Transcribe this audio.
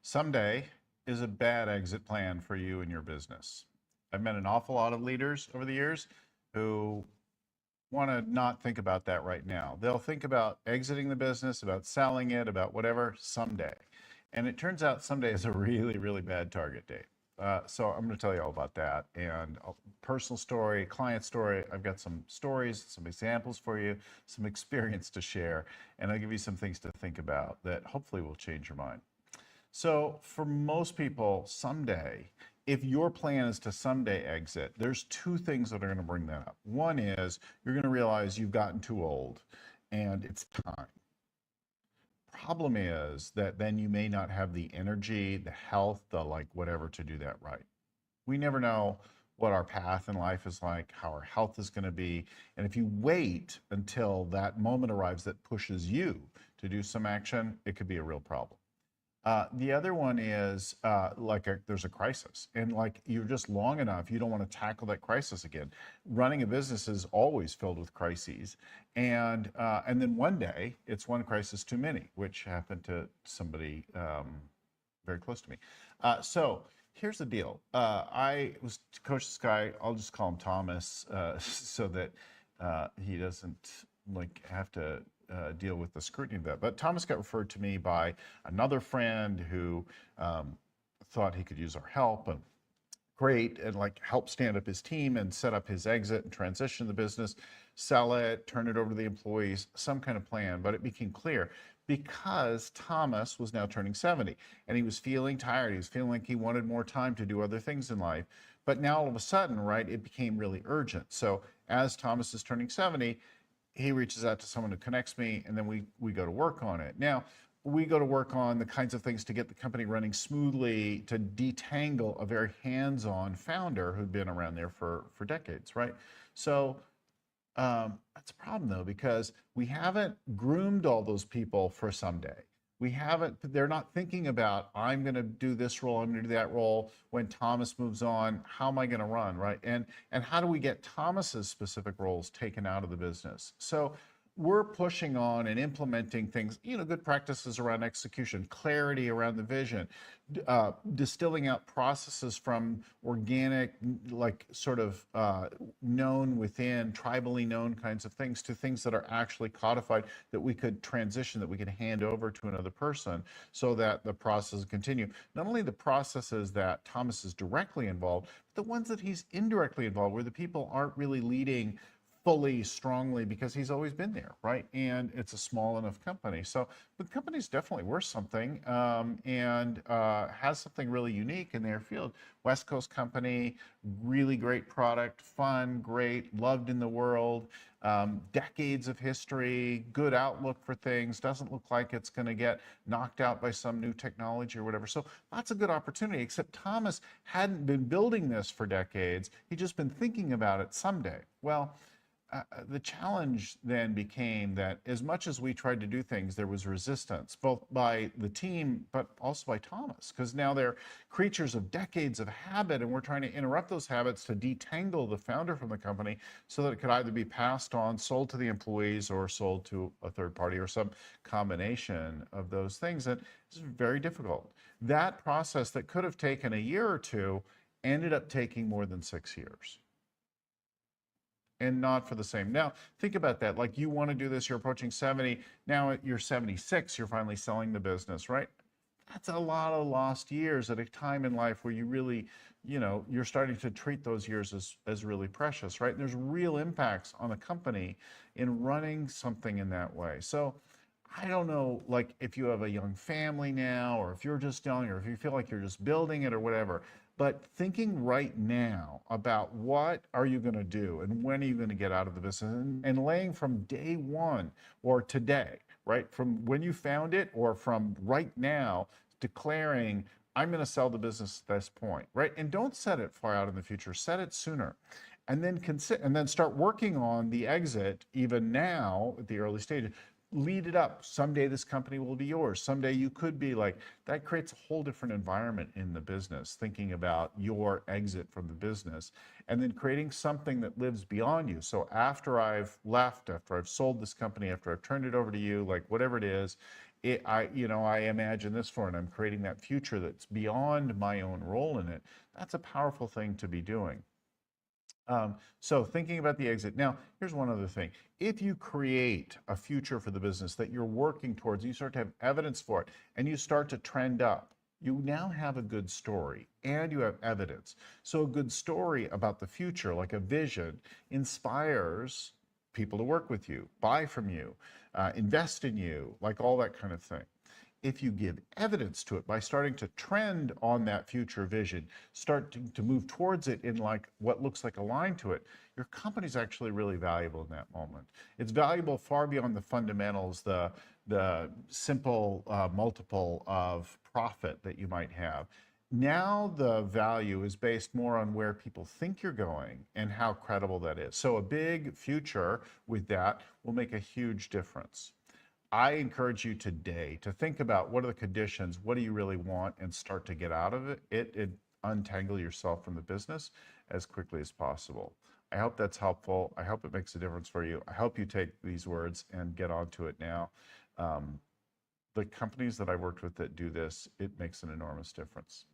Someday is a bad exit plan for you and your business. I've met an awful lot of leaders over the years who want to not think about that right now. They'll think about exiting the business, about selling it, about whatever someday. And it turns out someday is a really, really bad target date. So I'm going to tell you all about that and a personal story, client story. I've got some stories, some examples for you, some experience to share, and I'll give you some things to think about that hopefully will change your mind. So for most people, someday, if your plan is to someday exit, there's two things that are going to bring that up. One is you're going to realize you've gotten too old and it's time. Problem is that then you may not have the energy, the health, the like whatever to do that right. We never know what our path in life is like, how our health is going to be. And if you wait until that moment arrives that pushes you to do some action, it could be a real problem. The other one is there's a crisis, and like you're just long enough, you don't want to tackle that crisis again. Running a business is always filled with crises, and then one day it's one crisis too many, which happened to somebody very close to me. So here's the deal. I was to coach this guy. I'll just call him Thomas, so that he doesn't have to deal with the scrutiny of that. But Thomas got referred to me by another friend who thought he could use our help, and great, and help stand up his team and set up his exit and transition the business, sell it, turn it over to the employees, some kind of plan. But it became clear because Thomas was now turning 70 and he was feeling tired. He was feeling like he wanted more time to do other things in life. But now all of a sudden, right, it became really urgent. So as Thomas is turning 70, he reaches out to someone who connects me, and then we go to work on it. Now, we go to work on the kinds of things to get the company running smoothly, to detangle a very hands-on founder who'd been around there for decades, right? So that's a problem though, because we haven't groomed all those people for someday. We haven't, they're not thinking about, I'm going to do this role, I'm going to do that role. When Thomas moves on, how am I going to run, right? And how do we get Thomas's specific roles taken out of the business? So we're pushing on and implementing things, good practices around execution, clarity around the vision, distilling out processes from organic, known within, tribally known kinds of things to things that are actually codified that we could transition, that we could hand over to another person so that the process continue. Not only the processes that Thomas is directly involved, but the ones that he's indirectly involved, where the people aren't really leading fully strongly because he's always been there, right? And it's a small enough company. So the company's definitely worth something, and has something really unique in their field. West Coast company, really great product, fun, great, loved in the world, decades of history, good outlook for things, doesn't look like it's going to get knocked out by some new technology or whatever. So lots of good opportunity, except Thomas hadn't been building this for decades. He'd just been thinking about it someday. Well, the challenge then became that as much as we tried to do things, there was resistance, both by the team, but also by Thomas, because now they're creatures of decades of habit, and we're trying to interrupt those habits to detangle the founder from the company so that it could either be passed on, sold to the employees, or sold to a third party, or some combination of those things. And it's very difficult. That process that could have taken a year or two ended up taking more than 6 years. And not for the same. Now, think about that. Like, you want to do this, you're approaching 70. Now you're 76, you're finally selling the business, right? That's a lot of lost years at a time in life where you really, you're starting to treat those years as really precious, right? And there's real impacts on a company in running something in that way. So I don't know, if you have a young family now, or if you're just young, or if you feel like you're just building it or whatever, but thinking right now about what are you going to do and when are you going to get out of the business, and laying from day one or today, right? From when you found it or from right now, declaring, I'm going to sell the business at this point, right? And don't set it far out in the future, set it sooner. And then start working on the exit even now at the early stages. Lead it up. Someday this company will be yours. Someday you could be like, that creates a whole different environment in the business, thinking about your exit from the business, and then creating something that lives beyond you. So after I've left, after I've sold this company, after I've turned it over to you, whatever it is, I imagine this for, and I'm creating that future that's beyond my own role in it. That's a powerful thing to be doing. So thinking about the exit. Now, here's one other thing. If you create a future for the business that you're working towards, you start to have evidence for it, and you start to trend up, you now have a good story and you have evidence. So a good story about the future, like a vision, inspires people to work with you, buy from you, invest in you, like all that kind of thing. If you give evidence to it by starting to trend on that future vision, start to move towards it in like what looks like a line to it, your company's actually really valuable in that moment. It's valuable far beyond the fundamentals, the simple multiple of profit that you might have. Now the value is based more on where people think you're going and how credible that is. So a big future with that will make a huge difference. I encourage you today to think about what are the conditions, what do you really want, and start to get out of it, untangle yourself from the business as quickly as possible. I hope that's helpful. I hope it makes a difference for you. I hope you take these words and get onto it now. The companies that I worked with that do this, it makes an enormous difference.